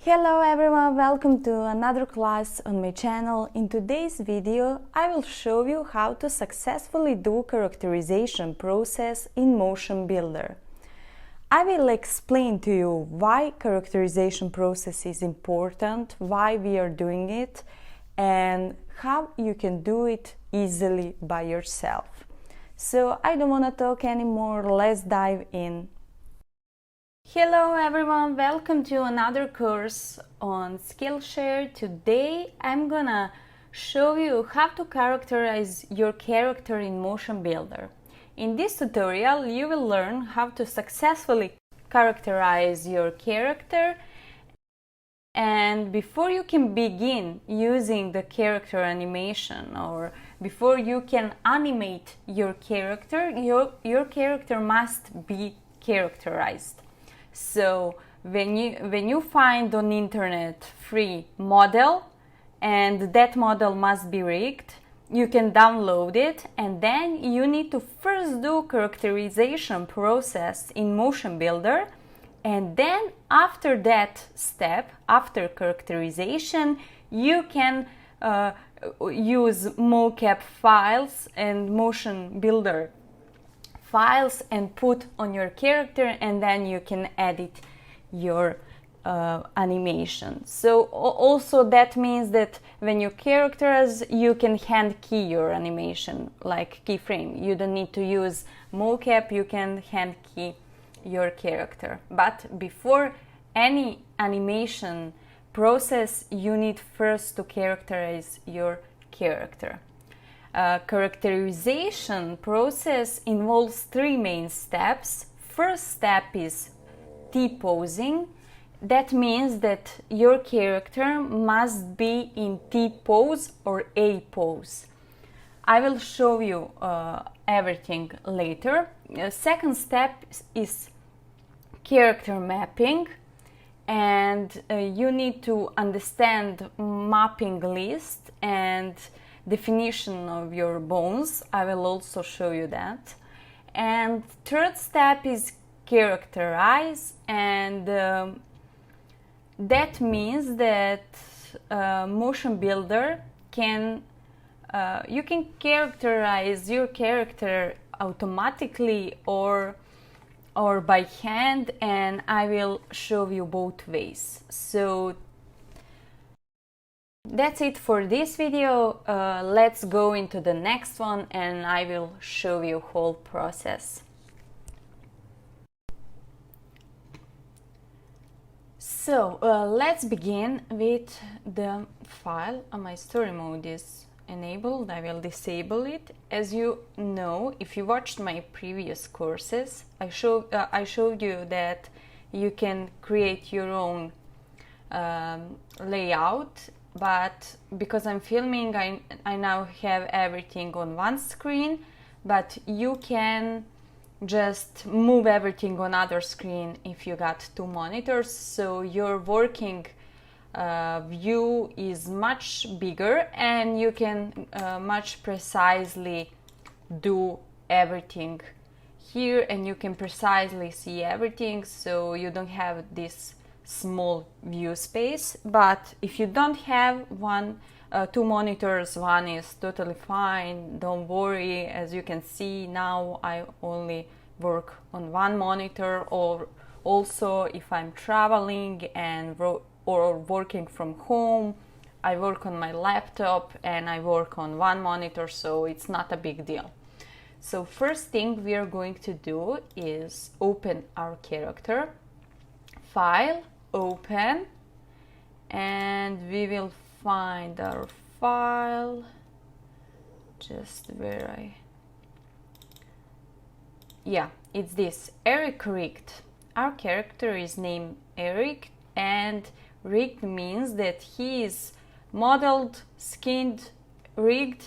Hello everyone, welcome to another class on my channel. In today's video, I will show you how to successfully do characterization process in MotionBuilder. I will explain to you why characterization process is important, why we are doing it, and how you can do it easily by yourself. So I don't want to talk anymore, let's dive in. Hello everyone, welcome to another course on Skillshare. Today I'm gonna show you how to characterize your character in MotionBuilder. In this tutorial you will learn how to successfully characterize your character, and before you can begin using the character animation or before you can animate your character, your character must be characterized. So when you find on internet free model and that model must be rigged, you can download it, and then you need to first do characterization process in MotionBuilder, and then after that step, after characterization, you can use mocap files and MotionBuilder files and put on your character, and then you can edit your animation. So also that means that when you characterize, you can hand key your animation like keyframe. You don't need to use mocap, you can hand key your character. But before any animation process, you need first to characterize your character. Characterization process involves three main steps. First step is T-posing. That means that your character must be in T-pose or A-pose. I will show you everything later. Second step is character mapping, and you need to understand mapping list and definition of your bones. I will also show you that. And third step is Characterize, and that means that MotionBuilder can you can characterize your character automatically or by hand, and I will show you both ways. So that's it for this video. Let's go into the next one and I will show you whole process. So let's begin with the file. My story mode is enabled. I will disable it. As you know, if you watched my previous courses, I showed you that you can create your own layout. But because I'm filming, I now have everything on one screen, but you can just move everything on other screen if you got two monitors, so your working view is much bigger and you can much precisely do everything here, and you can precisely see everything, so you don't have this small view space. But if you don't have two monitors, one is totally fine, don't worry. As you can see now, I only work on one monitor, or also if I'm traveling and or working from home, I work on my laptop and I work on one monitor, so it's not a big deal. So first thing we are going to do is open our character, file, open, and we will find our file just where it's this, Eric rigged. Our character is named Eric, and rigged means that he is modeled, skinned, rigged,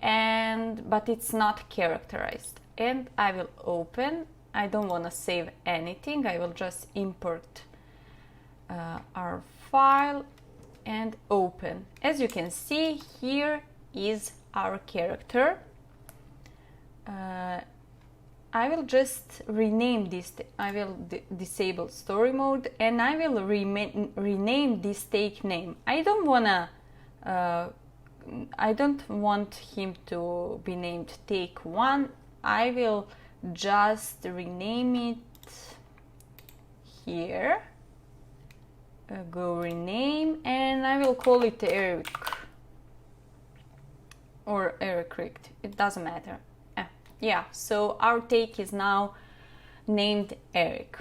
but it's not characterized. And I will open. I don't want to save anything, I will just import our file and open. As you can see, here is our character. I will just rename this. I will disable story mode, and I will rename this take name. I don't want him to be named take 1. I will just rename it here. Go rename, and I will call it Eric or Eric. It doesn't matter. Yeah, so our take is now named Eric.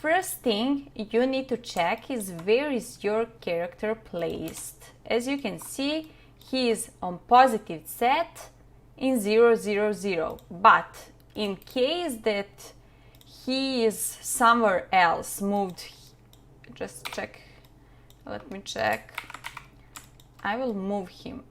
First thing you need to check is where is your character placed. As you can see, he is on positive set in 0, 0, 0. But in case that he is somewhere else, moved, just check, let me check. I will move him.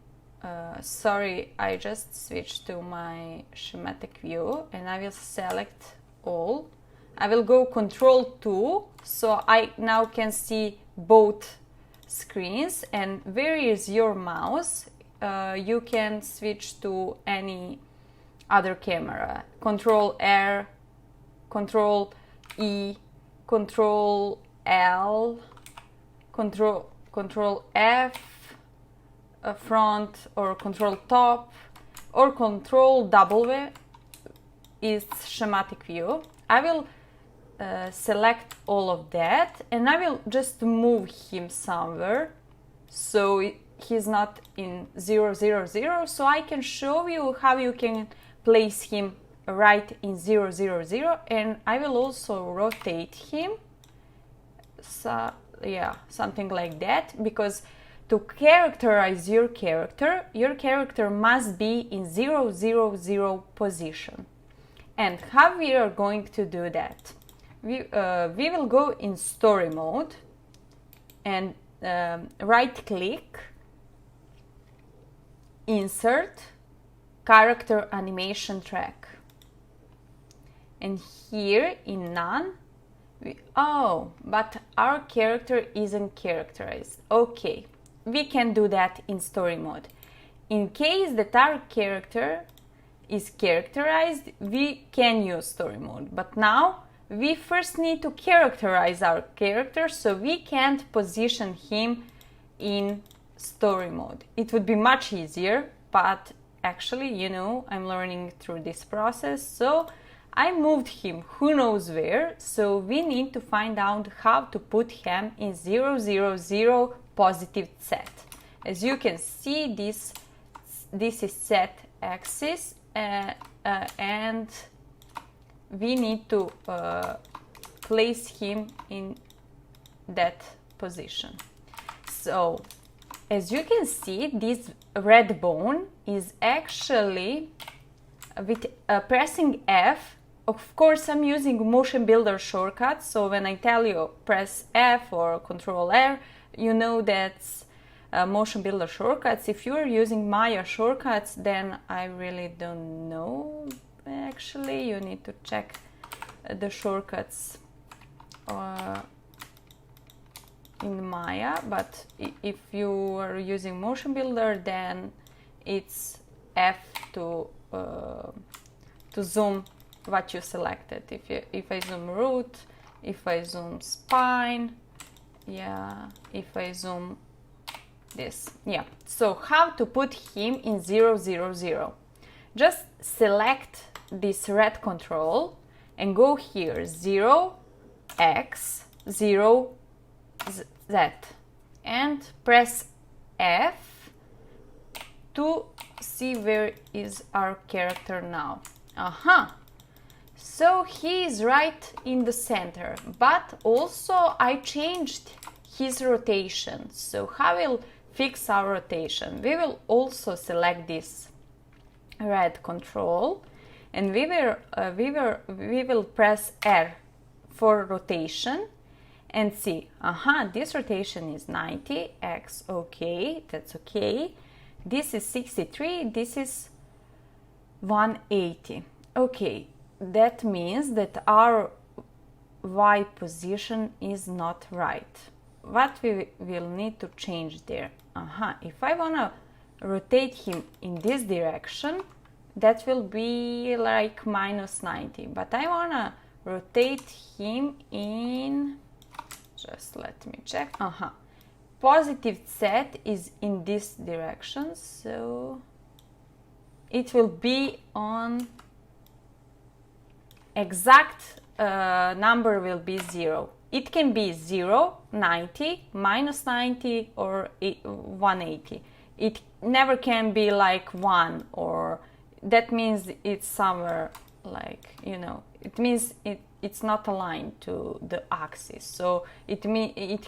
Sorry, I just switched to my schematic view, and I will select all. I will go Control 2, so I now can see both screens. And where is your mouse? You can switch to any other camera. Control R, Control E, Control L, Control F, front, or Control top, or Control W is schematic view. I will select all of that, and I will just move him somewhere so he's not in 0, 0, 0, so I can show you how you can place him right in 0, 0, 0, and I will also rotate him, so yeah, something like that, because to characterize your character must be in 0, 0, 0 position. And how we are going to do that? We will go in story mode and right click, insert character animation track, and here in none, but our character isn't characterized. Okay, we can do that in story mode. In case that our character is characterized, we can use story mode, but now we first need to characterize our character, so we can't position him in story mode. It would be much easier, but actually, you know, I'm learning through this process, so I moved him who knows where, so we need to find out how to put him in 0, 0, 0 positive set. As you can see, this is set axis, and we need to place him in that position. So as you can see, this red bone is actually with pressing F. Of course, I'm using MotionBuilder shortcuts, so when I tell you press F or Control R, you know that's MotionBuilder shortcuts. If you're using Maya shortcuts, then I really don't know. Actually, you need to check the shortcuts in Maya, but if you are using MotionBuilder, then it's F to zoom what you selected. If I zoom root, if I zoom spine, yeah, if I zoom this, yeah. So how to put him in 0, 0, 0? Just select this red control and go here 0, X, 0, Z, and press F to see where is our character now. So he is right in the center, but also I changed his rotation. So how we'll fix our rotation? We will also select this red control, and we will press R for rotation and see, this rotation is 90, X, okay, that's okay. This is 63, this is 180. Okay, that means that our Y position is not right. What we will need to change there? If I wanna rotate him in this direction, that will be like minus 90, but I wanna rotate him in, just let me check, positive z is in this direction, so it will be on exact number will be 0. It can be 0, 90, minus 90, or 180. It never can be like 1, or that means it's somewhere like, you know, it means it's not aligned to the axis. So it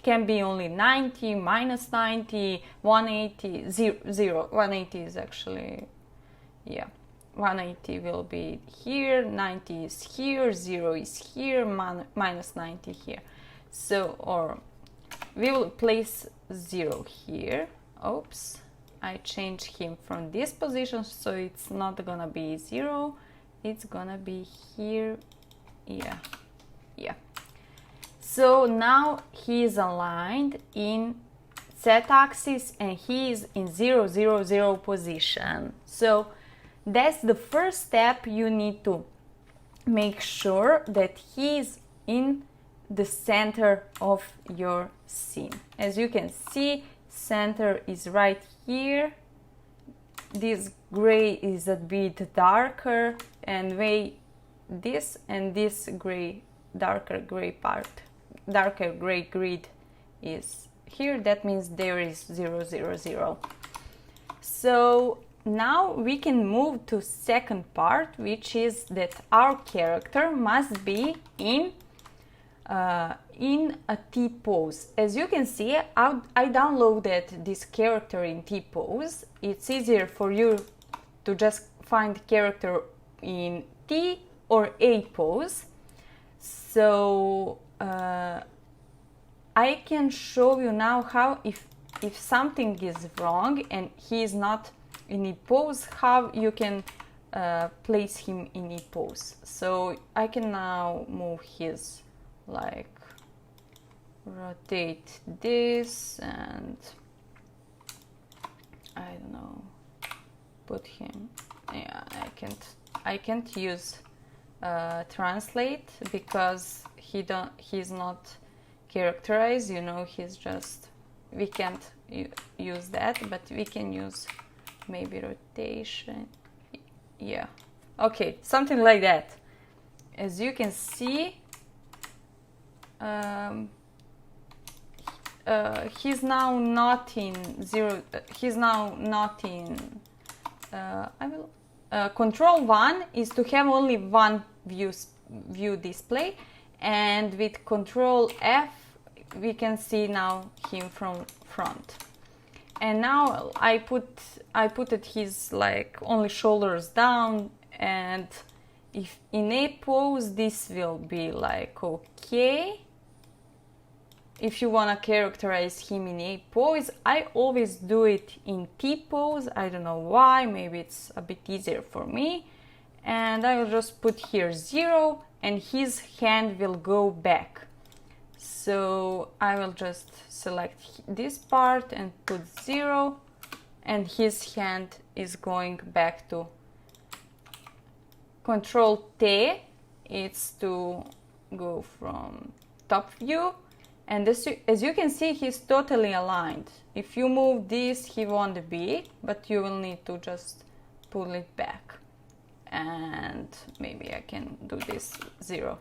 can be only 90, minus 90, 180, 0. 180 is actually, yeah. 180 will be here, 90 is here, 0 is here, minus 90 here. So, or we will place 0 here. Oops, I changed him from this position, so it's not gonna be 0, it's gonna be here. Yeah. So now he is aligned in z-axis and he is in 0, 0, 0 position. So that's the first step. You need to make sure that he is in the center of your scene. As you can see, center is right here. This gray is a bit darker, and this and this gray, darker gray part, darker gray grid is here. That means there is 0, 0, 0. So now we can move to second part, which is that our character must be in a T-pose. As you can see, I downloaded this character in T-pose. It's easier for you to just find character in T or A pose. So I can show you now how, if something is wrong and he is not in a pose, how you can place him in a pose. So I can now move his, like, rotate this and I don't know, put him, yeah, I can't use translate because he's not characterized, you know, he's just, we can't use that, but we can use maybe rotation, yeah, okay, something like that. As you can see, he's now not in 0, he's now not in, control 1 is to have only one view display, and with control F we can see now him from front. And now I put his, like, only shoulders down, and if in A pose this will be like okay. If you wanna characterize him in A pose, I always do it in T pose. I don't know why, maybe it's a bit easier for me. And I will just put here 0 and his hand will go back. So I will just select this part and put 0 and his hand is going back to Control T. It's to go from top view. And as you can see, he's totally aligned. If you move this, he won't be, but you will need to just pull it back. And maybe I can do this 0.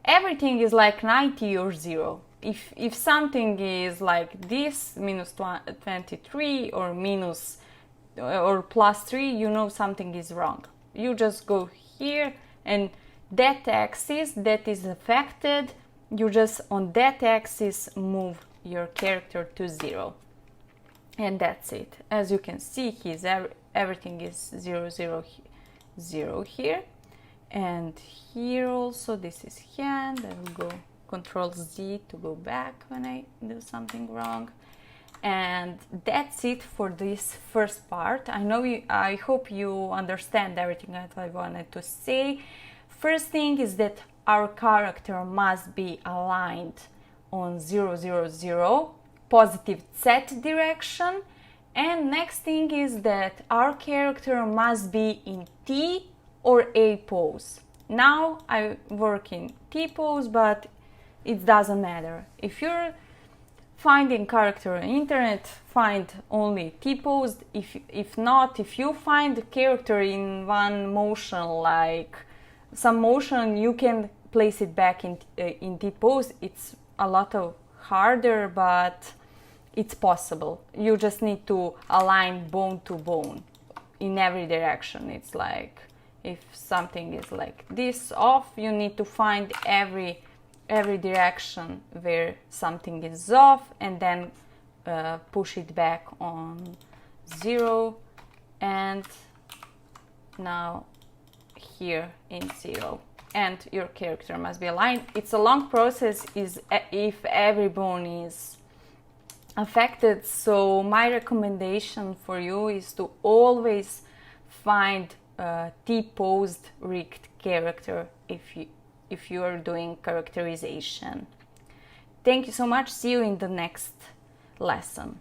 Everything is like 90 or 0. If something is like this, minus 23 or minus or plus 3, you know something is wrong. You just go here, and that axis that is affected, you just on that axis move your character to 0, and that's it. As you can see, everything is 0, 0, 0 here, and here also this is hand. I will go Control Z to go back when I do something wrong. And that's it for this first part. I hope you understand everything that I wanted to say. First thing is that our character must be aligned on 0, 0, 0, positive Z direction, And next thing is that our character must be in T or A pose. Now I work in T pose, but it doesn't matter. If you're finding character on internet, find only T pose. If not, if you find character in one motion, like some motion, you can place it back in T pose. It's a lot harder, but it's possible. You just need to align bone to bone in every direction. It's like if something is like this off, you need to find every direction where something is off, and then push it back on 0, and now here in 0, and your character must be aligned. It's a long process if every bone is affected, so my recommendation for you is to always find T-posed rigged character if you are doing characterization. Thank you so much. See you in the next lesson.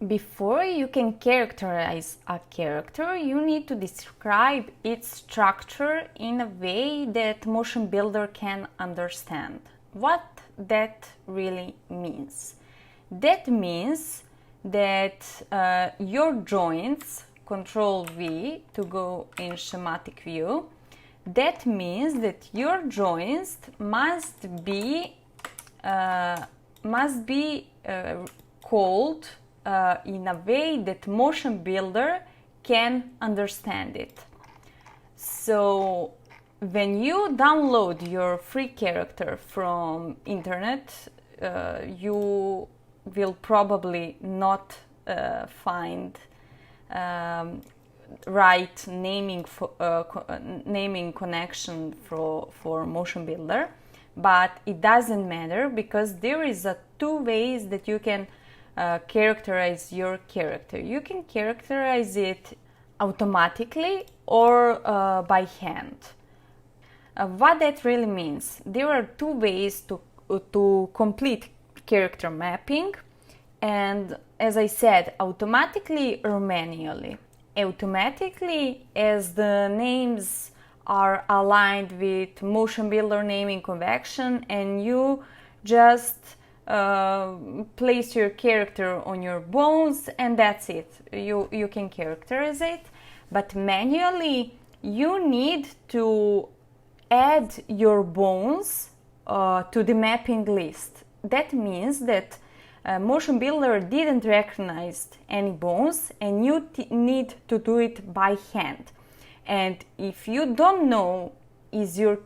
Before you can characterize a character, you need to describe its structure in a way that MotionBuilder can understand. What that really means? That means that your joints, Control V to go in schematic view, that means that your joints must be called in a way that MotionBuilder can understand it. So when you download your free character from internet, you will probably not find right naming connection for MotionBuilder, but it doesn't matter, because there is two ways that you can characterize your character. You can characterize it automatically or by hand. What that really means? There are two ways to complete character mapping, and as I said, automatically or manually. Automatically, as the names are aligned with MotionBuilder naming convention, and you just place your character on your bones, and that's it. You can characterize it. But manually, you need to add your bones to the mapping list. That means that MotionBuilder didn't recognize any bones, and you need to do it by hand. And if you don't know is your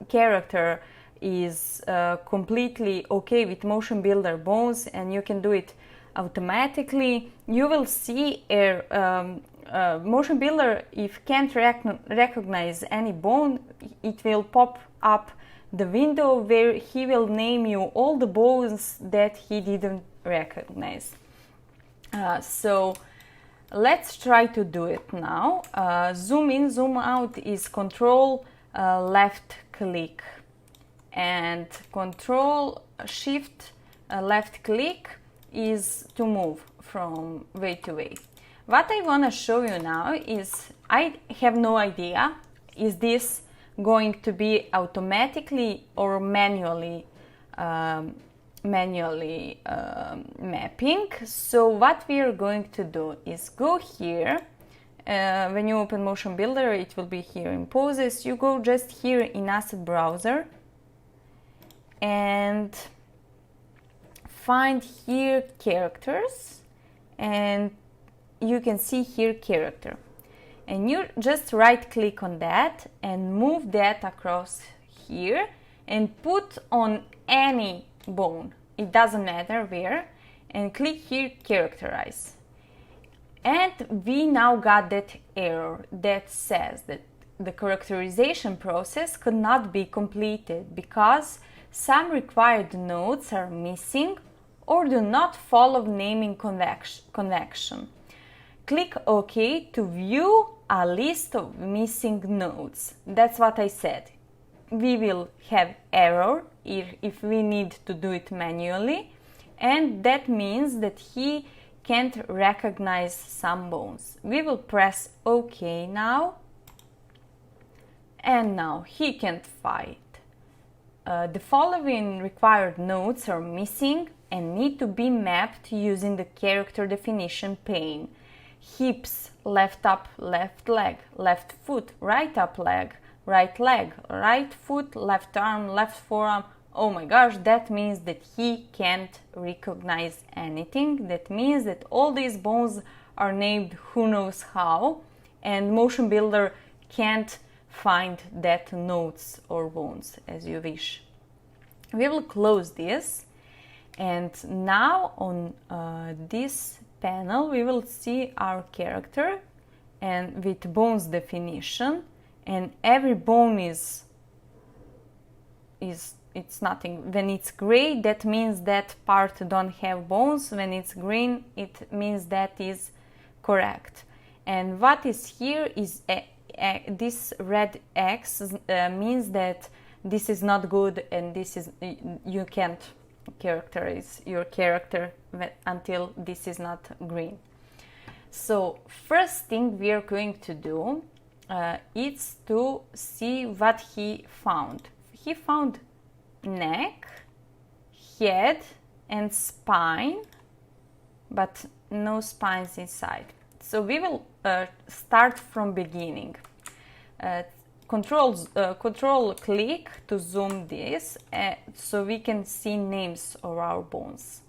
character is completely okay with MotionBuilder bones and you can do it automatically, you will see MotionBuilder, if can't recognize any bone, it will pop up the window where he will name you all the bones that he didn't recognize. So let's try to do it now. Zoom in, zoom out is Control left click, and Control Shift left click is to move from way to way. What I want to show you now is, I have no idea, is this going to be automatically or manually mapping. So what we are going to do is go here. When you open MotionBuilder, it will be here in poses. You go just here in Asset Browser and find here characters, and you can see here character, and you just right click on that and move that across here and put on any bone, it doesn't matter where, and click here Characterize. And we now got that error that says that the characterization process could not be completed because some required nodes are missing or do not follow naming convention. Click OK to view a list of missing nodes. That's what I said. we will have error if we need to do it manually, and that means that he can't recognize some bones. We will press OK now, and now he can't find. The following required nodes are missing and need to be mapped using the character definition pane. Hips, left up, left leg, left foot, right up leg, right foot, left arm, left forearm. Oh my gosh, that means that he can't recognize anything. That means that all these bones are named who knows how, and MotionBuilder can't find that nodes or bones as you wish. We will close this, and now on this panel we will see our character and with bones definition, and every bone is it's nothing. When it's gray, that means that part don't have bones. When it's green, it means that is correct. And what is here is this red X means that this is not good, and this is, you can't characterize your character until this is not green. So first thing we are going to do is to see what he found. He found neck, head and spine, but no spines inside. So we will start from beginning. Control click to zoom this so we can see names of our bones.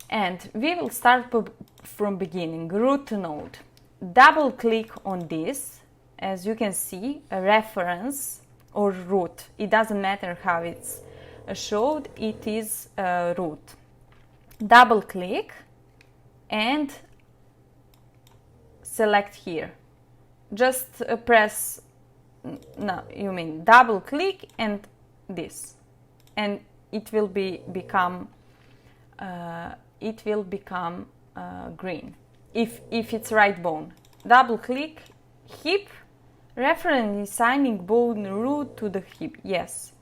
And we will start from beginning, root node. Double click on this. As you can see, a reference or root, it doesn't matter how it's showed, it is root. Double click and select here. Just press, no, you mean double click and this, and it will become green if it's right bone. Double click, hip, reference assigning bone root to the hip. Yes,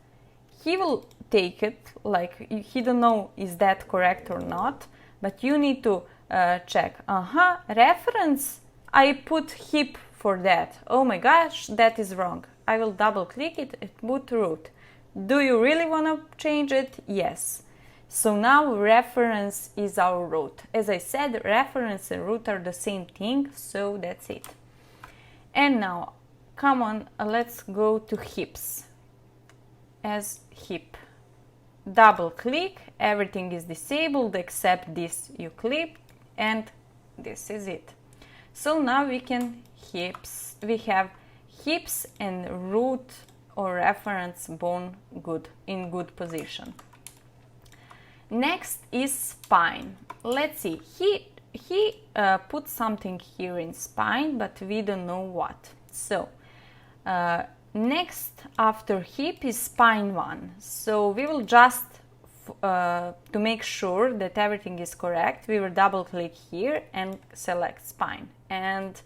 he will take it, like he don't know is that correct or not, but you need to check. Reference, I put hip for that. Oh my gosh, that is wrong. I will double click it and put root. Do you really want to change it? Yes. So now reference is our root. As I said, reference and root are the same thing, so that's it. And now, come on, let's go to hips. As hip. Double click, everything is disabled except this you click, and this is it. So now we can hips. We have hips and root or reference bone in good position. Next is spine. Let's see. He put something here in spine, but we don't know what. So next after hip is spine 1. So we will just to make sure that everything is correct, we will double click here and select spine. And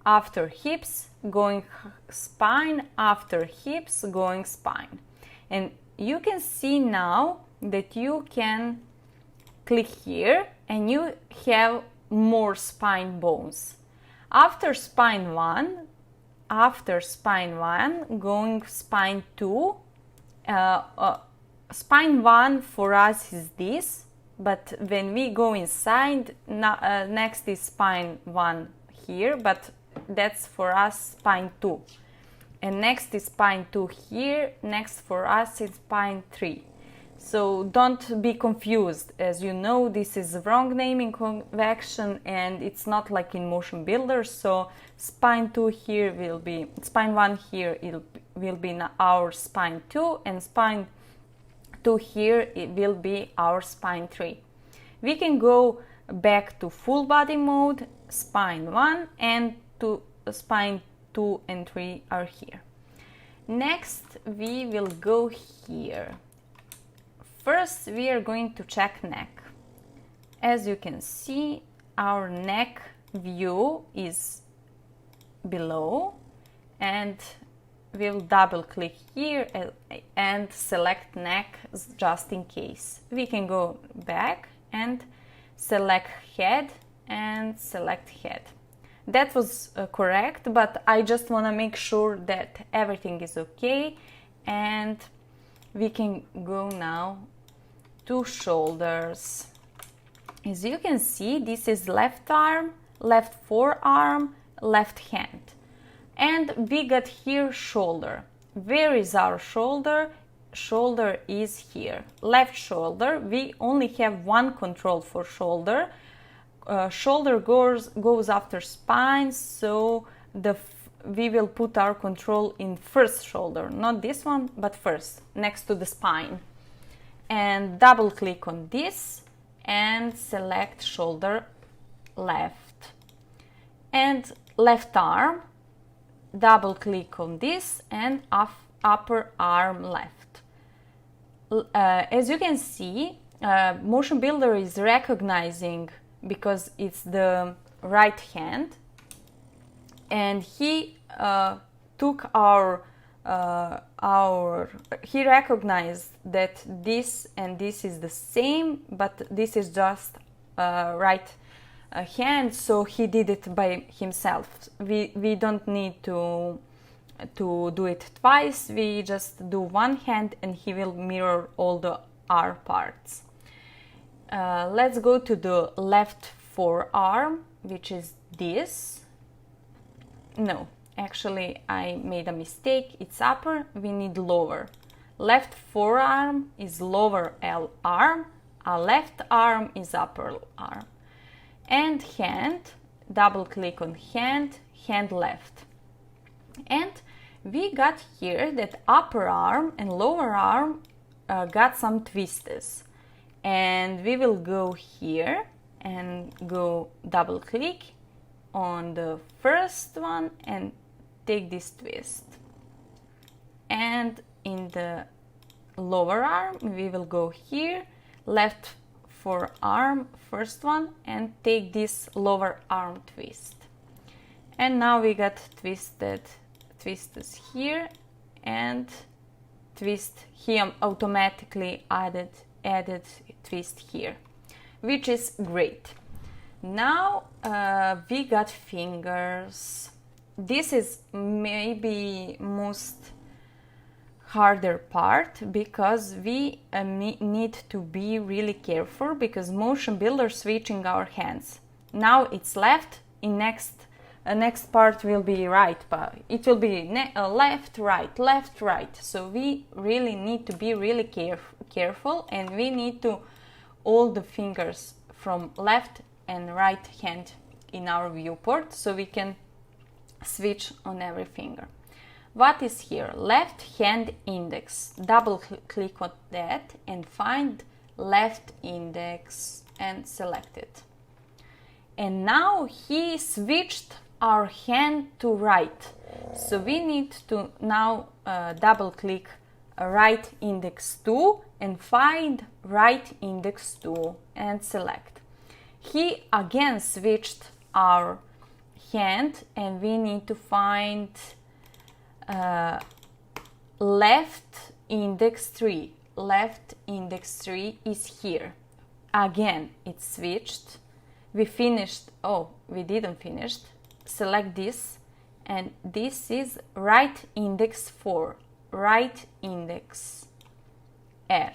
after hips, going spine, after hips, going spine. And you can see now that you can click here and you have more spine bones. After spine 1, going spine 2. Spine 1 for us is this, but when we go inside, next is spine 1 here, but that's for us spine 2. And next is spine 2 here, next for us is spine 3. So don't be confused. As you know, this is wrong naming convention and it's not like in MotionBuilder. So spine 2 here will be, spine 1 here it will be our spine 2, and spine 2 here it will be our spine 3. We can go back to full body mode. Spine 1 and spine 2 and 3 are here. Next we will go here. First we are going to check neck. As you can see, our neck view is below, and we'll double click here and select neck just in case. We can go back and select head and select head. That was correct, but I just want to make sure that everything is okay, and we can go now to shoulders. As you can see, this is left arm, left forearm, left hand. And we got here shoulder. Where is our shoulder? Shoulder is here. Left shoulder, we only have one control for shoulder. Shoulder goes after spine, so we will put our control in first shoulder, not this one, but first, next to the spine. And double click on this and select shoulder left. And left arm, double click on this and upper arm left. As you can see, MotionBuilder is recognizing, because it's the right hand, and he took he recognized that this and this is the same, but this is just right hand, so he did it by himself. We don't need to do it twice. We just do one hand and he will mirror all the R parts. Let's go to the left forearm, which is this. No, actually I made a mistake. It's upper, we need lower. Left forearm is lower L arm, a left arm is upper arm. And hand, double click on hand, hand left. And we got here that upper arm and lower arm got some twists. And we will go here and go double click on the first one and take this twist. And in the lower arm, we will go here, left forearm, first one, and take this lower arm twist. And now we got twists here, and twist here automatically added twist here, which is great. Now we got fingers. This is maybe most harder part, because we need to be really careful, because MotionBuilder switching our hands. Now it's left, in next part will be right, but it will be left, right. So we really need to be really careful, and we need to all the fingers from left and right hand in our viewport, so we can switch on every finger. What is here? Left hand index. Double click on that and find left index and select it. And now he switched our hand to right. So we need to now double click right index 2 and find right index 2 and select. He again switched our hand, and we need to find left index 3. Left index 3 is here. Again, it switched. We finished. Oh, we didn't finish. Select this, and this is right index 4. Right index R.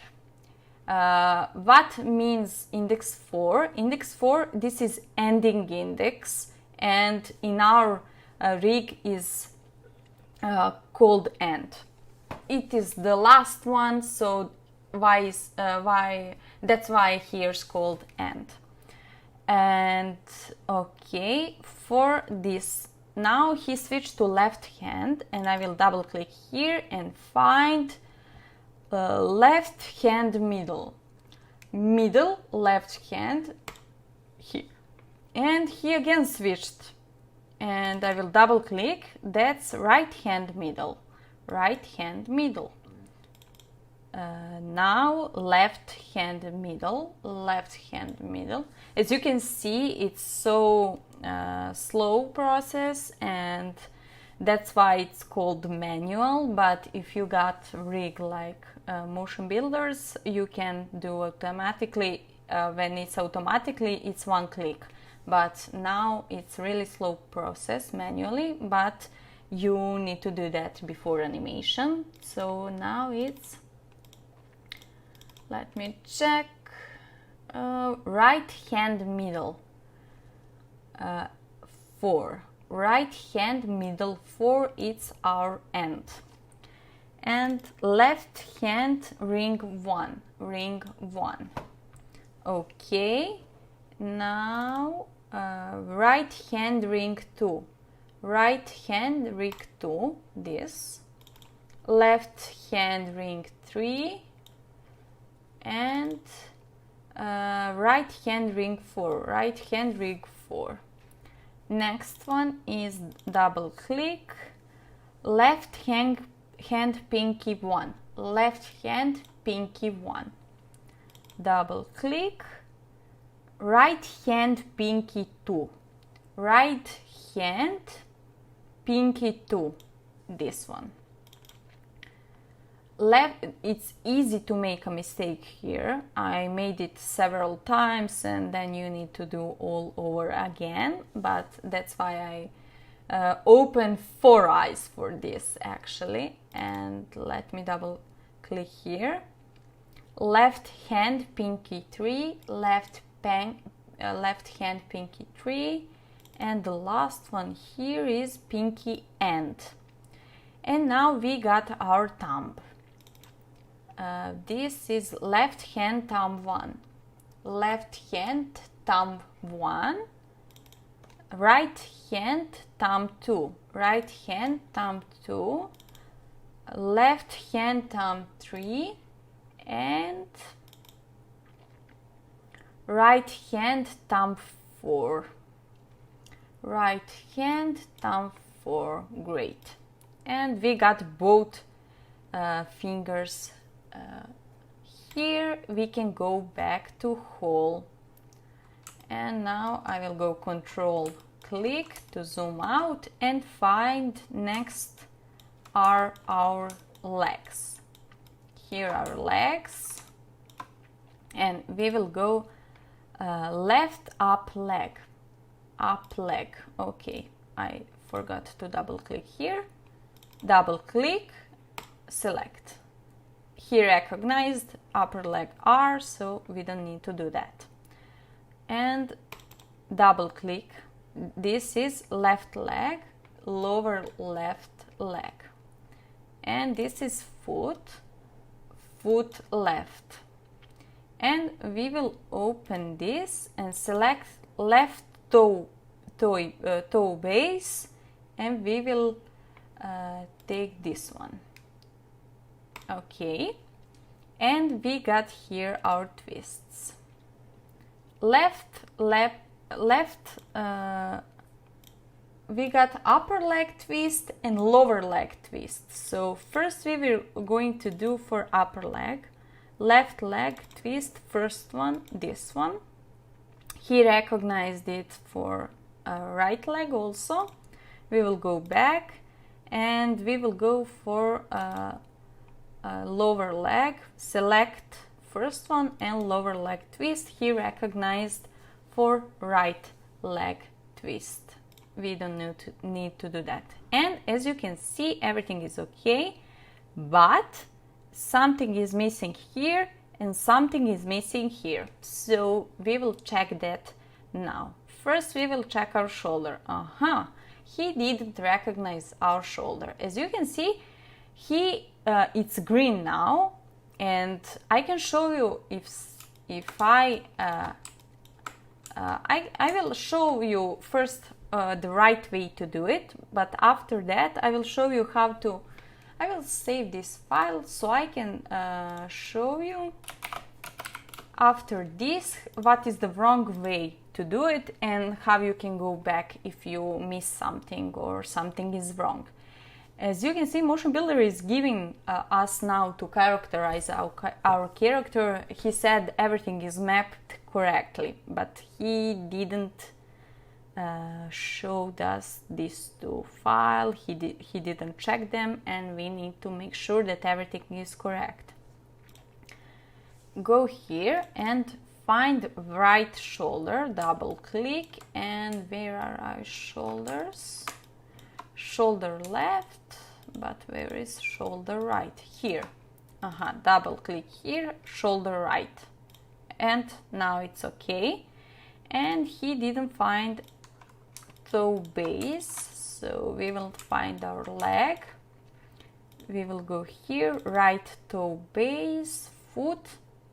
What means index 4? Index 4, this is ending index, and in our rig is called end. It is the last one, so that's why here's called end. And okay, for this, now he switched to left hand, and I will double click here and find left hand middle left hand here, and he again switched, and I will double click. That's right hand middle. Now left hand middle. As you can see, it's so slow process, and That's why it's called manual, but if you got rig like MotionBuilders, you can do automatically. When it's automatically, it's one click, but now it's really slow process manually, but you need to do that before animation. So now it's, let me check, right hand middle 4. Right hand middle 4, it's our end. And left hand ring 1, ring 1. Okay, now right hand ring 2, right hand ring 2, this. Left hand ring 3, and right hand ring 4, right hand ring 4. Next one is double click, left hand pinky 1, left hand pinky 1. Double click, right hand pinky 2, right hand pinky 2, this one. Left, it's easy to make a mistake here. I made it several times and then you need to do all over again, but that's why I open 4 eyes for this actually. And let me double click here. Left hand pinky 3, left hand pinky 3, and the last one here is pinky end. And now we got our thumb. This is left hand thumb 1, left hand thumb 1, right hand thumb 2, right hand thumb 2, left hand thumb 3, and right hand thumb 4, right hand thumb 4. Great. And we got both fingers. Here we can go back to whole, and now I will go control click to zoom out and find next are our legs. Here are legs, and we will go left up leg, up leg. Okay, I forgot to double click here. Double click, select. He recognized upper leg R, so we don't need to do that. And double click. This is left leg, lower left leg. And this is foot, foot left. And we will open this and select left toe base, and we will take this one. Okay, and we got here our twists. Left, we got upper leg twist and lower leg twist. So first we were going to do for upper leg, left leg twist, first one, this one. He recognized it for right leg also. We will go back and we will go for lower leg, select first one and lower leg twist. He recognized for right leg twist. We don't need to do that. And as you can see, everything is okay, but something is missing here and something is missing here. So we will check that now. First we will check our shoulder. He didn't recognize our shoulder. As you can see, it's green now, and I can show you if I will show you first the right way to do it, but after that I will show you how to. I will save this file so I can show you after this what is the wrong way to do it and how you can go back if you miss something or something is wrong. As you can see, MotionBuilder is giving us now to characterize our character. He said everything is mapped correctly, but he didn't showed us these two files. He didn't check them, and we need to make sure that everything is correct. Go here and find right shoulder, double click, and where are our shoulders? Shoulder left, but where is shoulder right? Here. Double click here, shoulder right, and now it's okay. And he didn't find toe base, so we will find our leg. We will go here, right toe base, foot,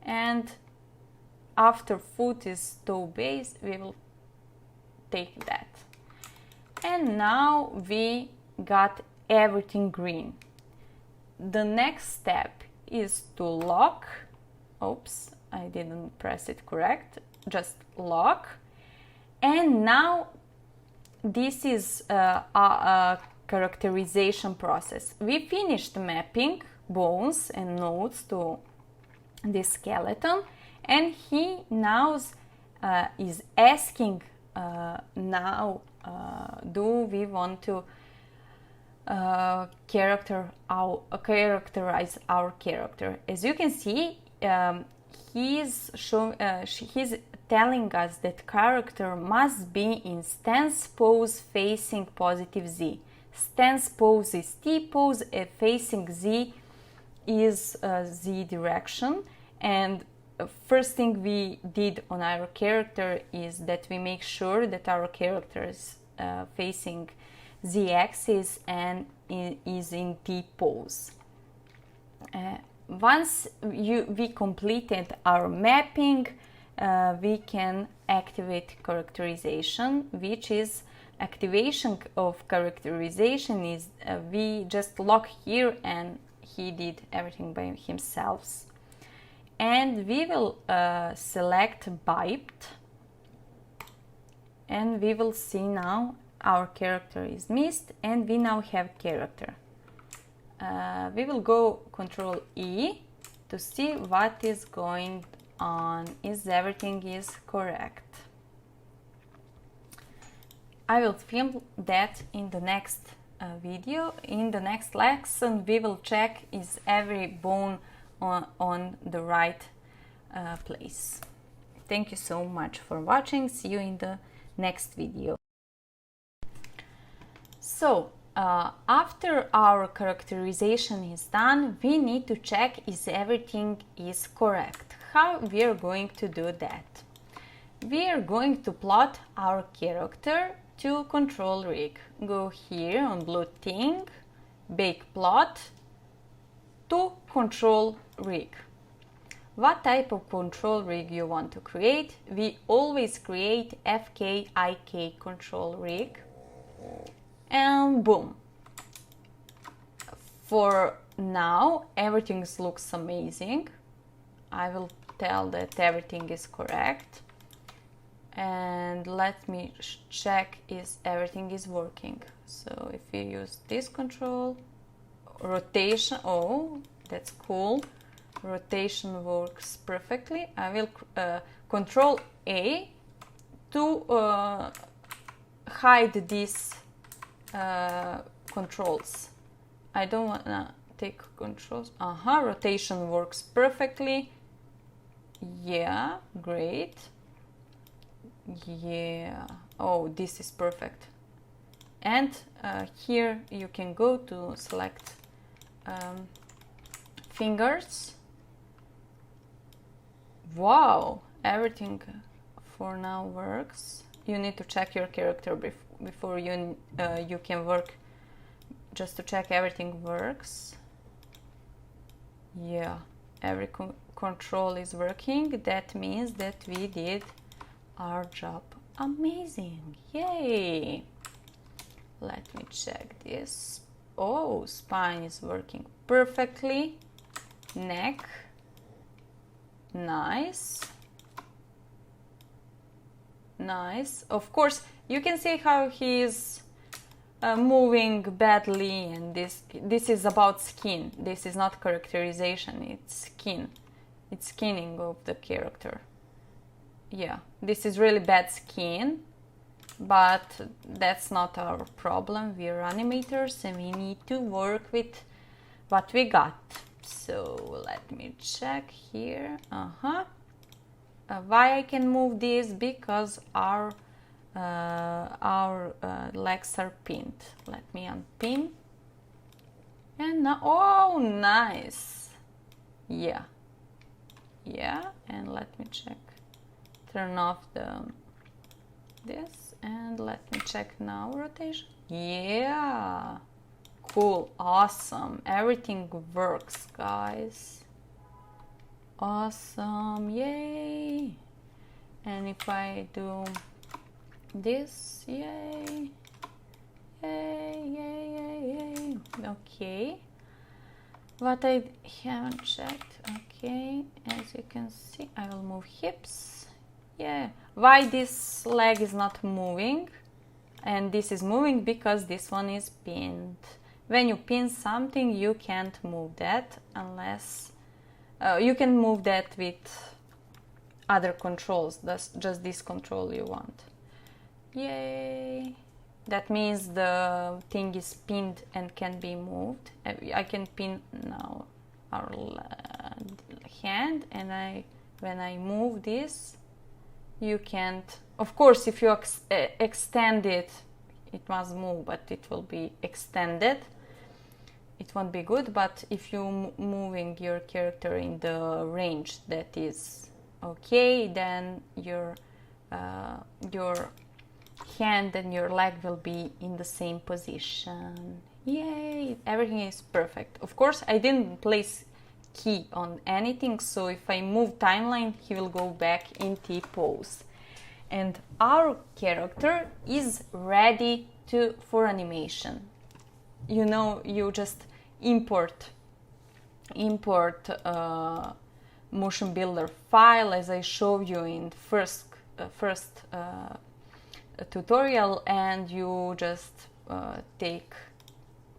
and after foot is toe base, we will take that. And now we got everything green. The next step is to lock. Oops, I didn't press it correct. Just lock. And now this is a characterization process. We finished mapping bones and nodes to the skeleton, and he now is asking do we want to characterize our character. As you can see, he's telling us that character must be in stance pose facing positive Z. Stance pose is T pose, facing Z is Z direction. And first thing we did on our character is that we make sure that our character is facing Z axis and is in T pose. Once we completed our mapping, we can activate characterization, which is activation of characterization is we just lock here, and he did everything by himself. And we will select Biped, and we will see now our character is missed, and we now have character. We will go Control E to see what is going on, is everything is correct. I will film that in the next video. In the next lesson we will check is every bone on the right place. Thank you so much for watching. See you in the next video. So after our characterization is done, we need to check is everything is correct. How we are going to do that? We are going to plot our character to control rig. Go here on blue thing, bake plot to control rig. What type of control rig you want to create? We always create FKIK control rig, and boom. For now everything looks amazing. I will tell that everything is correct, and let me check is everything is working. So if we use this control, rotation, oh that's cool, rotation works perfectly. I will Control A to hide these controls. I don't want to take controls. Rotation works perfectly. Yeah, great. Yeah, oh this is perfect. And here you can go to select fingers. Wow, everything for now works. You need to check your character before you can work, just to check everything works. Yeah, every control is working. That means that we did our job amazing. Yay! Let me check this. Oh, spine is working perfectly. Neck, nice. Nice. Of course, you can see how he is moving badly, and this is about skin. This is not characterization, it's skin. It's skinning of the character. Yeah, this is really bad skin. but that's not our problem. We're animators and we need to work with what we got. So let me check here. Why I can move this? Because our legs are pinned. Let me unpin. And now, oh, nice. Yeah, and let me check. Turn off this and let me check now rotation. Yeah, cool, awesome. Everything works, guys. Awesome, yay. And if I do this, yay, yay. Okay, what I haven't checked. Okay, as you can see, I will move hips. Yeah, why this leg is not moving and this is moving? Because this one is pinned. When you pin something, you can't move that unless you can move that with other controls. That's just this control you want. Yay, that means the thing is pinned and can be moved. I can pin now our hand, and when I move this, you can't. Of course, if you extend it, it must move, but it will be extended. It won't be good. But if you moving your character in the range that is okay, then your hand and your leg will be in the same position. Yay, everything is perfect. Of course, I didn't place key on anything, so if I move timeline, he will go back in T pose. And our character is ready for animation. You know, you just import MotionBuilder file, as I showed you in first tutorial, and you just take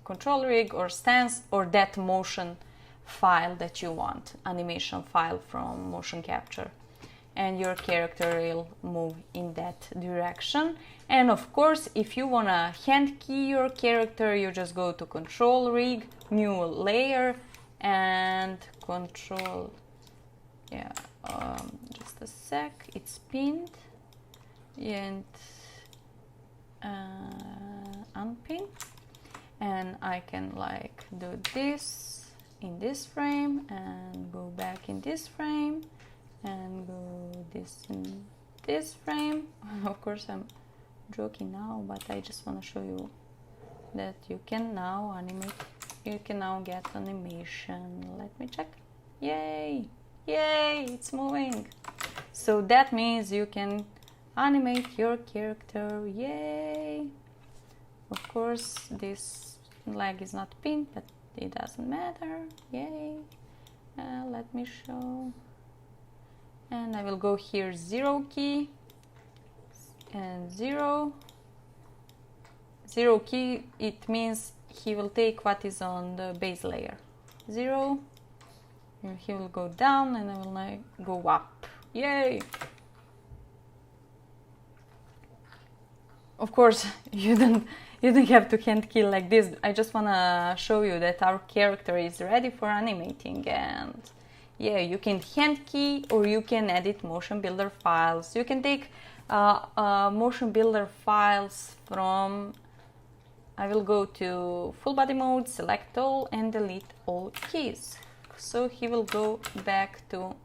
control rig or stance or that motion file that you want, animation file from motion capture, and your character will move in that direction. And of course, if you want to hand key your character, you just go to control rig, new layer, and control, just a sec, it's pinned, and unpin, and I can like do this in this frame and go back in this frame and go this in this frame. Of course, I'm joking now, but I just want to show you that you can now animate, you can now get animation. Let me check. Yay, it's moving. So that means you can animate your character. Yay. Of course, this leg is not pinned, but it doesn't matter. Yay. Let me show. And I will go here, 0 key and 0 key. It means he will take what is on the base layer. 0, and he will go down, and I will now go up. Yay. Of course, you don't have to hand key like this. I just want to show you that our character is ready for animating. And yeah, you can hand key or you can edit MotionBuilder files. You can take MotionBuilder files from, I will go to full body mode, select all, and delete all keys. So he will go back to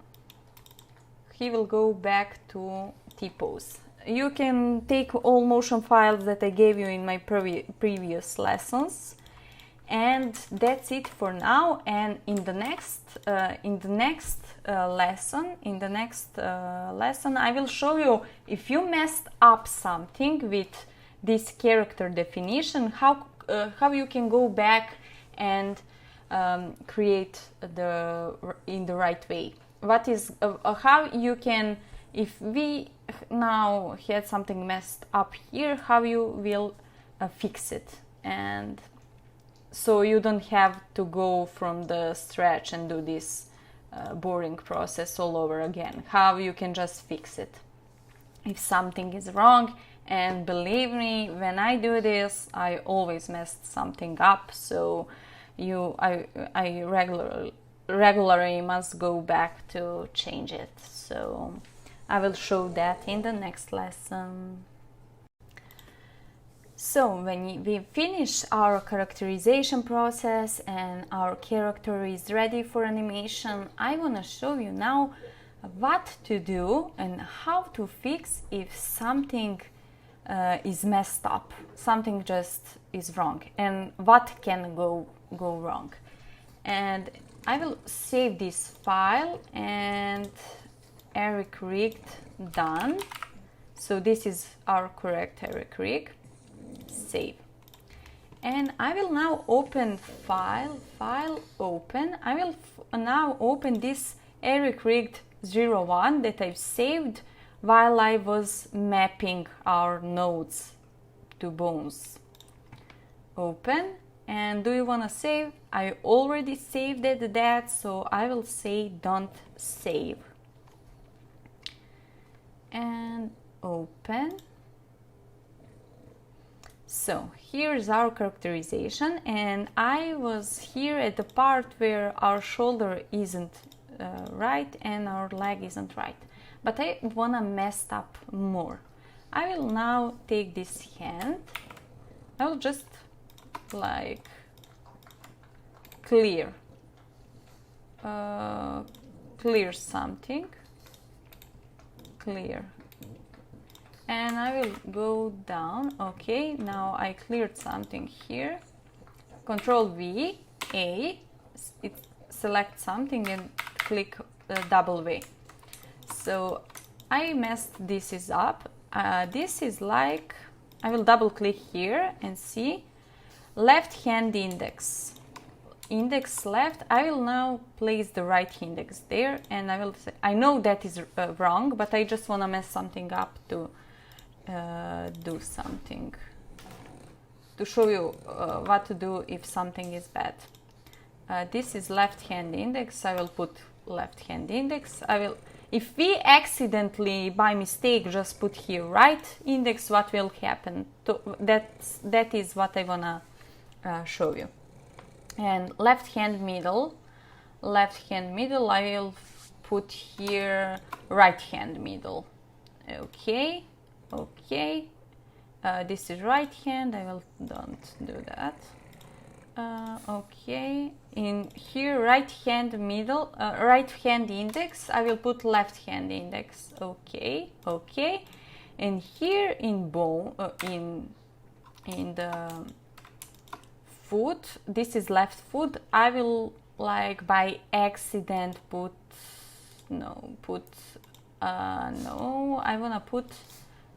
T-pose. You can take all motion files that I gave you in my previous lessons, and that's it for now. And in the next lesson, I will show you, if you messed up something with this character definition, how you can go back and create in the right way. What is how you can, if we now had something messed up here, how you will fix it, and so you don't have to go from the scratch and do this boring process all over again. How you can just fix it if something is wrong And believe me, when I do this, I always messed something up. So I regularly must go back to change it. So I will show that in the next lesson. So when we finish our characterization process and our character is ready for animation, I want to show you now what to do and how to fix if something is messed up, something just is wrong, and what can go wrong. And I will save this file and Eric Rigged done. So this is our correct Eric Rig. Save. And I will now open file open. I will now open this Eric Rigged 01 that I've saved while I was mapping our nodes to bones. Open. And do you want to save? I already saved that, so I will say don't save. And open. So here's our characterization, and I was here at the part where our shoulder isn't right and our leg isn't right, but I wanna mess up more. I will now take this hand. I will just like clear something, clear, and I will go down. Okay, now I cleared something here. Control V, A, select something and click W. So I messed this up. This is like, I will double click here and see left hand index. Index left. I will now place the right index there, and I will say, I know that is wrong, but I just want to mess something up to do something, to show you what to do if something is bad. This is left hand index. I will put left hand index. If we accidentally by mistake just put here right index, what will happen? That is what I wanna show you. And left hand middle, I will put here right hand middle. Okay. This is right hand. I will don't do that. Okay. In here right hand middle, right hand index, I will put left hand index. Okay. And here in bone, in the foot, this is left foot. I will like by accident put no. I wanna put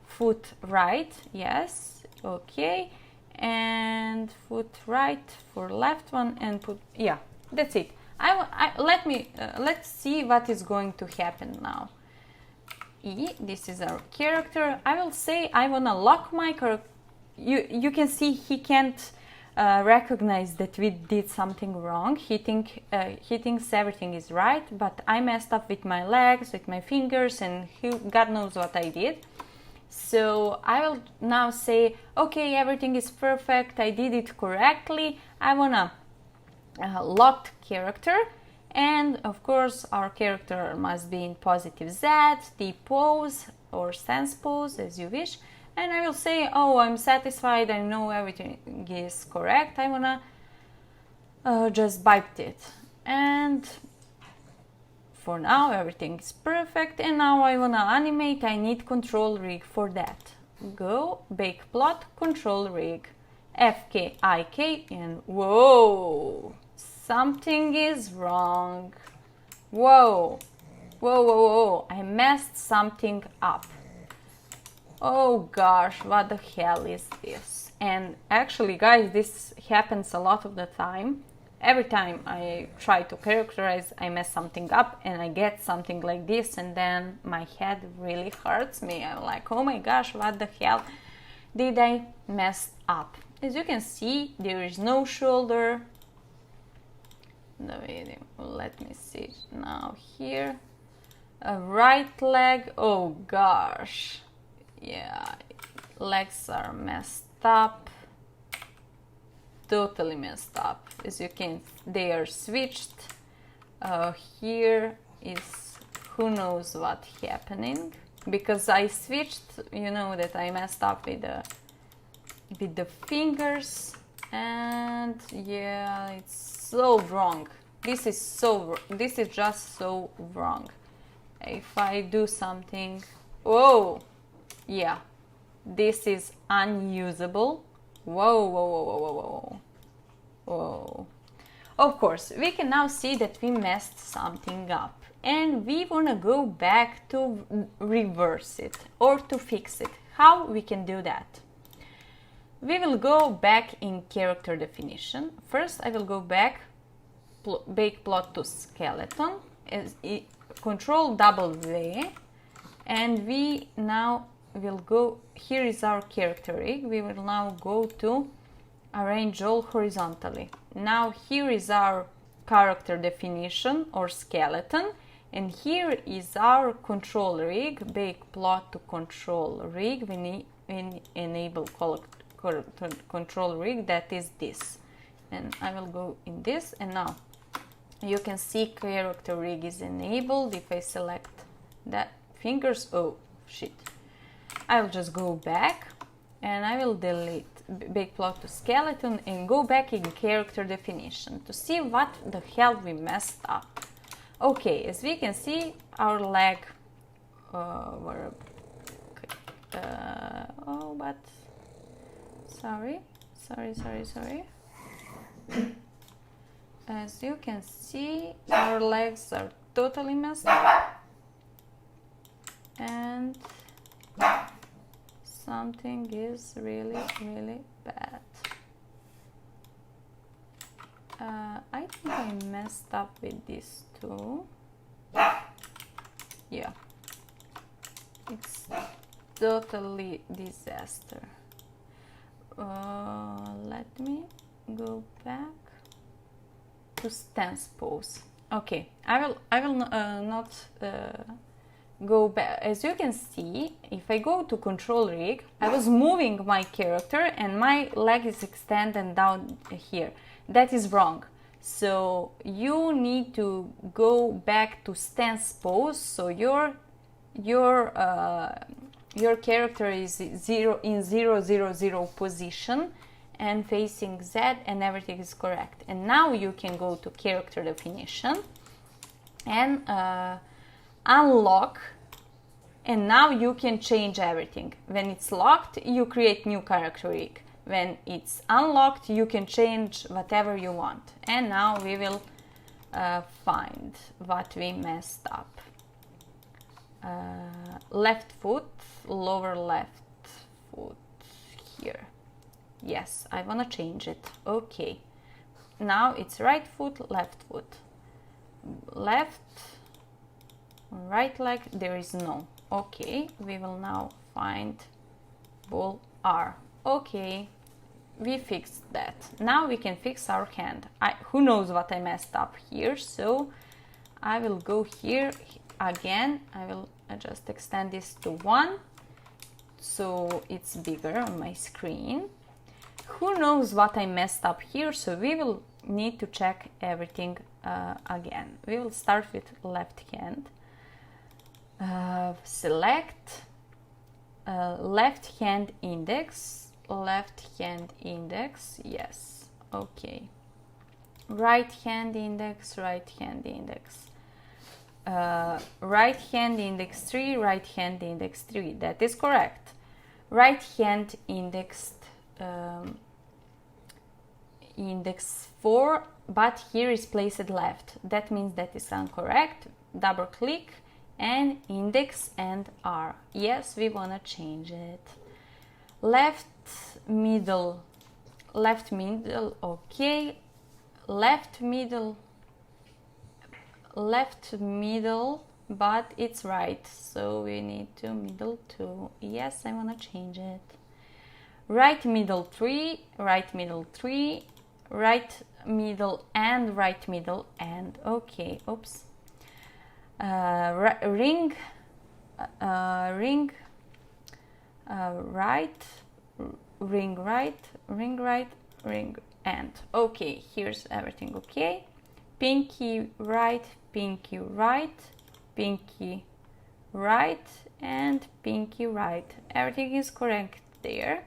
foot right. Yes. Okay. And foot right for left one, and put, yeah, that's it. Let's see what is going to happen now. This is our character. I will say I wanna lock my character. You can see he can't recognize that we did something wrong. He thinks everything is right, but I messed up with my legs, with my fingers, and God knows what I did. So I will now say, okay, everything is perfect, I did it correctly. I wanna locked character, and of course our character must be in positive Z, T pose or stance pose, as you wish. And I will say, oh, I'm satisfied, I know everything is correct. I wanna just biped it. And for now, everything is perfect. And now I wanna animate. I need control rig for that. Go, bake plot, control rig, FK, IK, and whoa, something is wrong. Whoa, I messed something up. Oh gosh, what the hell is this? And actually, guys, this happens a lot of the time. Every time I try to characterize, I mess something up and I get something like this, and then my head really hurts me. I'm like, oh my gosh, what the hell did I mess up? As you can see, there is no shoulder. Let me see now here. A right leg, oh gosh. Yeah, legs are messed up, totally messed up. As you can, they are switched. Here is who knows what happening, because I switched, you know that I messed up with the fingers, and yeah, it's so wrong. This is just so wrong. If I do something, whoa, yeah, this is unusable. Whoa, whoa, whoa, whoa, whoa, whoa, whoa. Of course, we can now see that we messed something up, and we want to go back to reverse it or to fix it. How we can do that? We will go back in character definition. First, I will go back, bake plot to skeleton, Control W, and we now will go, here is our character rig. We will now go to arrange all horizontally. Now here is our character definition or skeleton, and here is our control rig, bake plot to control rig. We enable control rig, that is this, and I will go in this, and now you can see character rig is enabled. If I select that fingers, oh shit, I will just go back and I will delete bake plot to skeleton and go back in character definition to see what the hell we messed up. Okay, as we can see, our leg oh, but sorry. As you can see, our legs are totally messed up, and something is really, really bad. I think I messed up with this too. Yeah, it's totally disaster. Let me go back to stance pose. Okay, I will not go back. As you can see, if I go to control rig, I was moving my character and my leg is extended down here. That is wrong. So you need to go back to stance pose, so your character is in 0, 0, 0 position and facing Z, and everything is correct. And now you can go to character definition and unlock, and now you can change everything. When it's locked, you create new character rig. When it's unlocked, you can change whatever you want. And now we will find what we messed up. Left foot, lower left foot here. Yes, I want to change it. Okay. Now it's right foot, left foot. Left, right leg, there is no. Okay, we will now find ball R. Okay, we fixed that. Now we can fix our hand. Who knows what I messed up here, so I will go here again. I will just extend this to 1 so it's bigger on my screen. Who knows what I messed up here, so we will need to check everything again. We will start with left hand. Select left hand index, yes, okay. Right hand index, right hand index. Right hand index 3, right hand index 3, that is correct. Right hand indexed index 4, but here is placed left. That means that is incorrect. Double click and index and R. Yes, we want to change it. Left middle, okay. Left middle, but it's right, so we need to middle 2. Yes, I want to change it. Right middle 3, right middle 3, right middle and right middle and, okay, oops. Ring right, ring right, ring right, ring end. Okay, here's everything okay. Pinky right, pinky right, pinky right, and pinky right. Everything is correct there.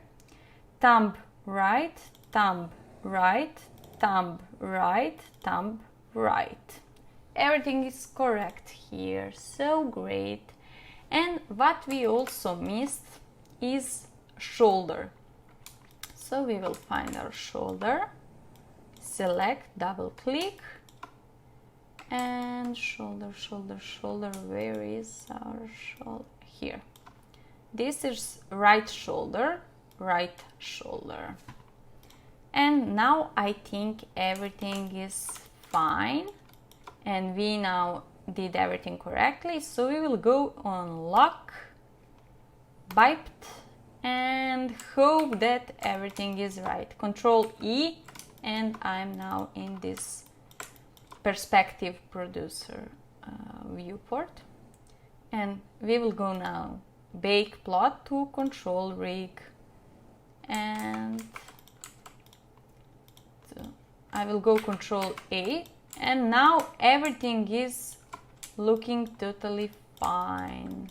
Thumb right, thumb right, thumb right, thumb right. Everything is correct here, so great. And what we also missed is shoulder. So we will find our shoulder, select, double click, and shoulder, shoulder, shoulder. Where is our shoulder? Here. This is right shoulder, right shoulder. And now I think everything is fine, and we now did everything correctly. So we will go on lock, Biped, and hope that everything is right. Control E, and I'm now in this perspective producer viewport, and we will go now bake plot to control rig, and I will go control A, and now everything is looking totally fine,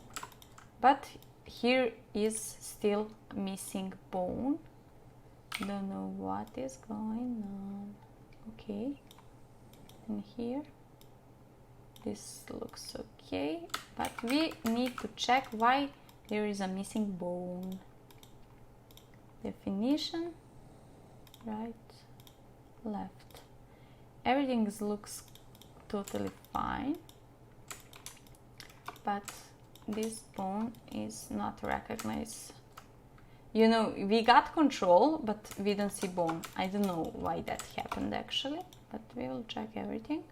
but here is still missing bone. Don't know what is going on. Okay, and here this looks okay, but we need to check why there is a missing bone. Definition, right, left. Everything looks totally fine, but this bone is not recognized. You know, we got control, but we don't see bone. I don't know why that happened actually, but we will check everything.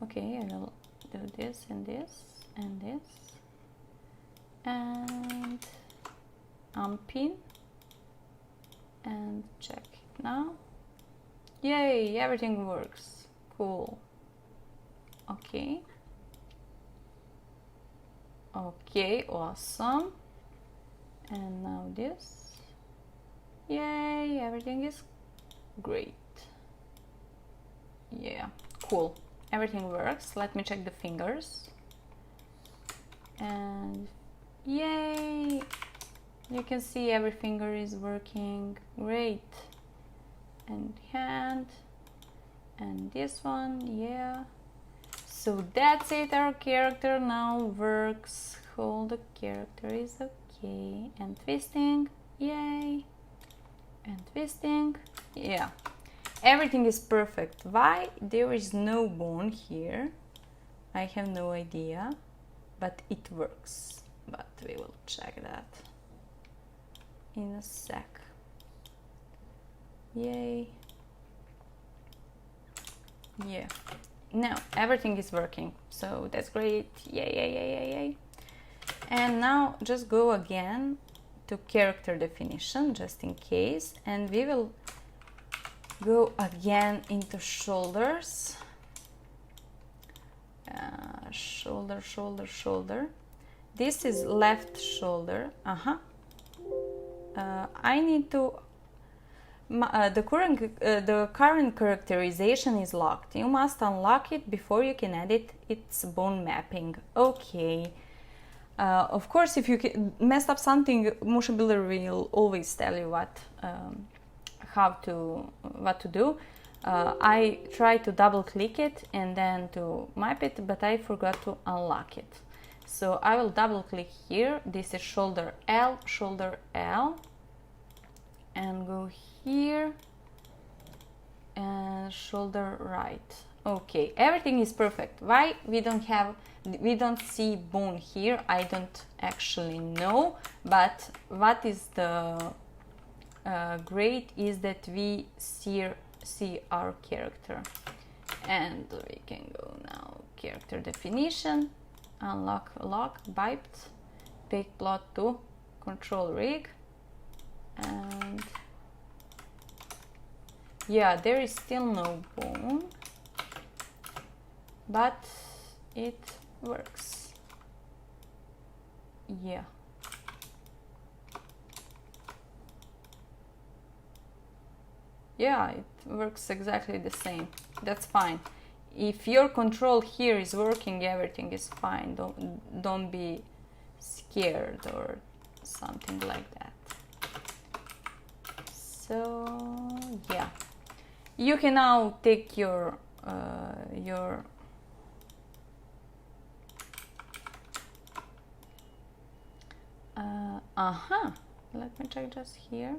Okay, I will do this and this and this, and unpin and check it now. Yay, everything works. Cool. Okay. Okay, awesome. And now this. Yay, everything is great. Yeah, cool. Everything works. Let me check the fingers. And yay! You can see every finger is working great. And hand, and this one, yeah. So that's it, our character now works. Hold the character is okay. And twisting, yay. And twisting, yeah. Everything is perfect. Why there is no bone here? I have no idea, but it works. But we will check that in a sec. Yay. Yeah. Now everything is working, so that's great. Yay, yay, yay, yay, yay. And now just go again to character definition, just in case, and we will go again into shoulders. Shoulder, shoulder, shoulder. This is left shoulder. I need to the current characterization is locked. You must unlock it before you can edit its bone mapping. Okay. Of course, if you mess up something, MotionBuilder will always tell you what to do. I tried to double click it and then to map it, but I forgot to unlock it. So I will double click here. This is shoulder L, and go here and shoulder right. Okay, everything is perfect. Why we don't see bone here, I don't actually know, but what is the great is that we see our character. And we can go now character definition, unlock, lock, Biped, bake plot to control rig, and yeah, there is still no bone, but it works. Yeah, Yeah, it works exactly the same. That's fine. If your control here is working, everything is fine. Don't be scared or something like that. So yeah, you can now take your let me check just here.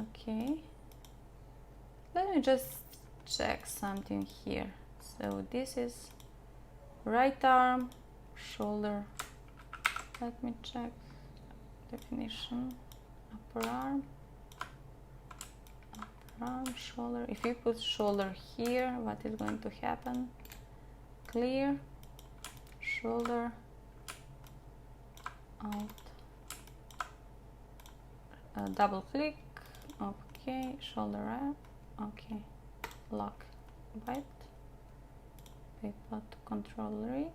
Okay, let me just check something here. So this is right arm, shoulder. Let me check definition. Upper arm, shoulder. If you put shoulder here, what is going to happen? Clear, shoulder, out, double click, okay, shoulder up, okay, lock, Biped, Biped control rig,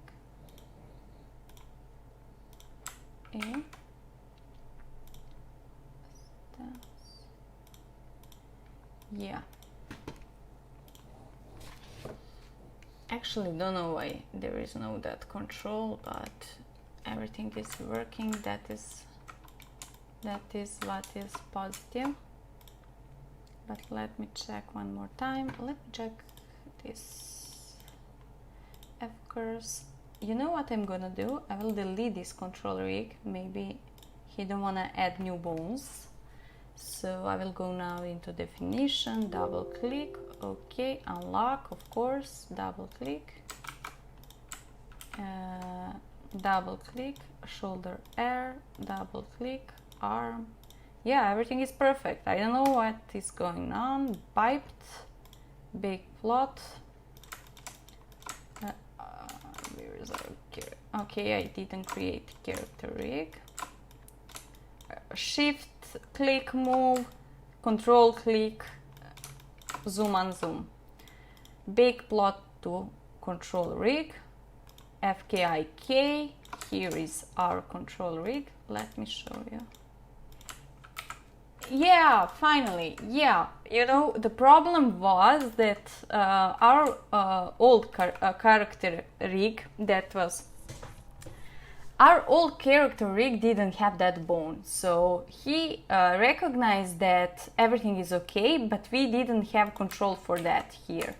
A, yeah. Actually, don't know why there is no that control, but everything is working. That is what is positive. But let me check one more time. Let me check this F curves. You know what I'm gonna do? I will delete this control rig. Maybe he don't wanna add new bones. So I will go now into definition, double click, okay, unlock, of course, double click, shoulder R, double click, arm. Yeah, everything is perfect. I don't know what is going on. Biped, big plot. Where is our okay, I didn't create character rig. Shift click, move, control click, zoom and zoom. Big plot to control rig, FKIK. Here is our control rig. Let me show you. Yeah, finally, yeah. You know, the problem was that our old character rig, our old character rig didn't have that bone, so he recognized that everything is okay, but we didn't have control for that here.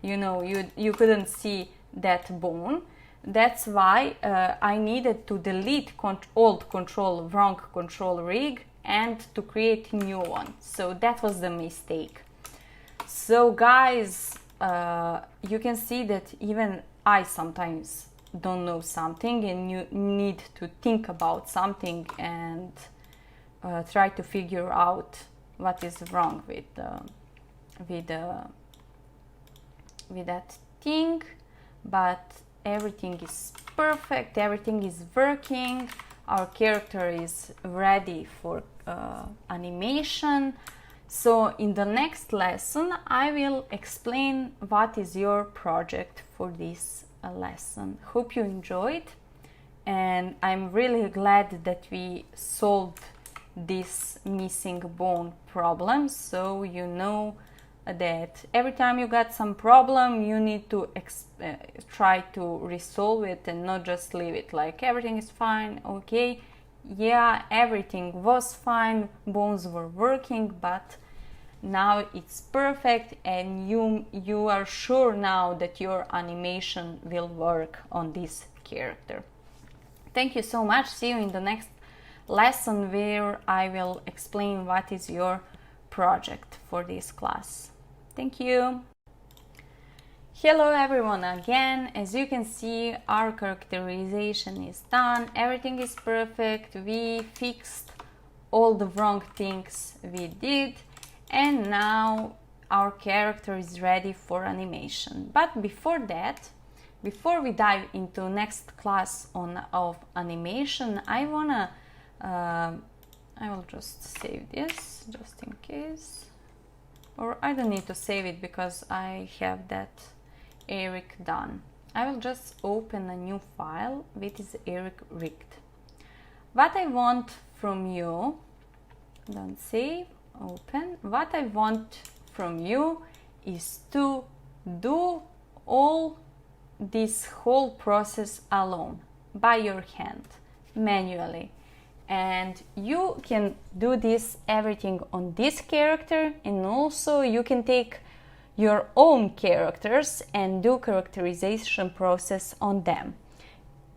You know, you couldn't see that bone. That's why I needed to delete old wrong control rig and to create a new one. So that was the mistake. So guys, you can see that even I sometimes don't know something, and you need to think about something and try to figure out what is wrong with that thing. But everything is perfect, everything is working, our character is ready for animation. So in the next lesson I will explain what is your project for this lesson. Hope you enjoyed, and I'm really glad that we solved this missing bone problem. So you know that every time you got some problem, you need to try to resolve it and not just leave it like everything is fine. Okay, yeah, everything was fine, bones were working, but now it's perfect, and you are sure now that your animation will work on this character. Thank you so much. See you in the next lesson, where I will explain what is your project for this class. Thank you. Hello everyone again. As you can see, our characterization is done. Everything is perfect. We fixed all the wrong things we did, and now our character is ready for animation. But before that, before we dive into next class of animation, I will just save this just in case, or I don't need to save it because I have that Eric done. I will just open a new file which is Eric rigged. What I want from you, don't save, open. What I want from you is to do all this whole process alone, by your hand, manually. And you can do this everything on this character, and also you can take your own characters and do characterization process on them.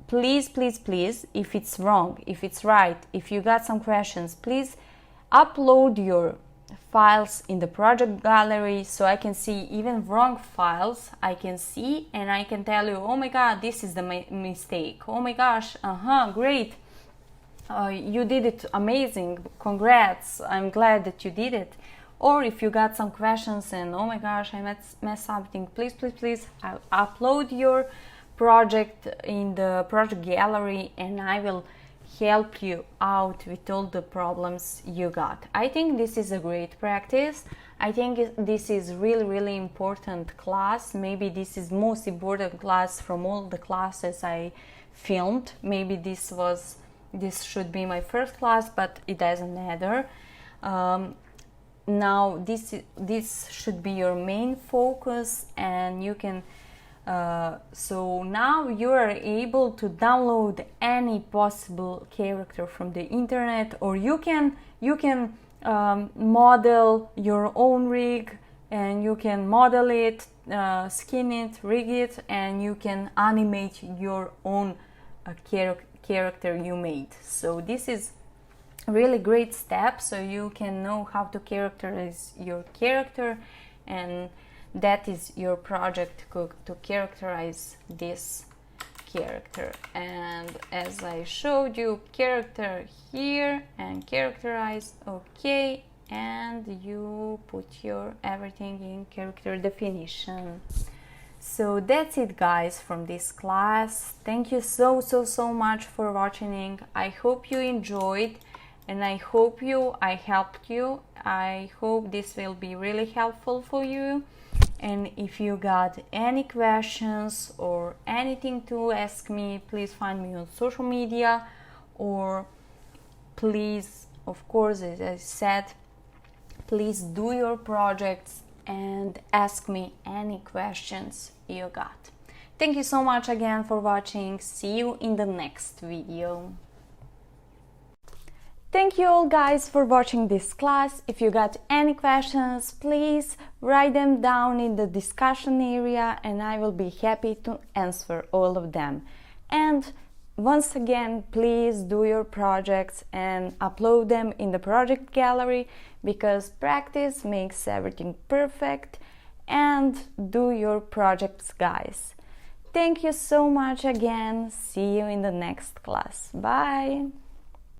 Please, please, please, if it's wrong, if it's right, if you got some questions, please upload your files in the project gallery so I can see even wrong files. I can see and I can tell you, oh my god, this is the mistake. Oh my gosh, great. You did it amazing, congrats, I'm glad that you did it. Or if you got some questions and oh my gosh, I messed something, please, please, please upload your project in the project gallery and I will help you out with all the problems you got. I think this is a great practice. I think this is really important class. Maybe this is most important class from all the classes I filmed. Maybe this should be my first class, but it doesn't matter. Now this should be your main focus, and you can so now you are able to download any possible character from the internet, or you can model your own rig, and you can model it, skin it, rig it, and you can animate your own character you made. So this is a really great step, so you can know how to characterize your character, and that is your project to characterize this character. And as I showed you, character here and characterize, okay, and you put your everything in character definition. So that's it, guys, from this class. Thank you so much for watching. I hope you enjoyed, and I hope I helped you. I hope this will be really helpful for you. And if you got any questions or anything to ask me, please find me on social media, or please, of course, as I said, please do your projects and ask me any questions you got. Thank you so much again for watching. See you in the next video. Thank you all, guys, for watching this class. If you got any questions, please write them down in the discussion area and I will be happy to answer all of them. And once again, please do your projects and upload them in the project gallery, because practice makes everything perfect. And do your projects, guys. Thank you so much again. See you in the next class. Bye!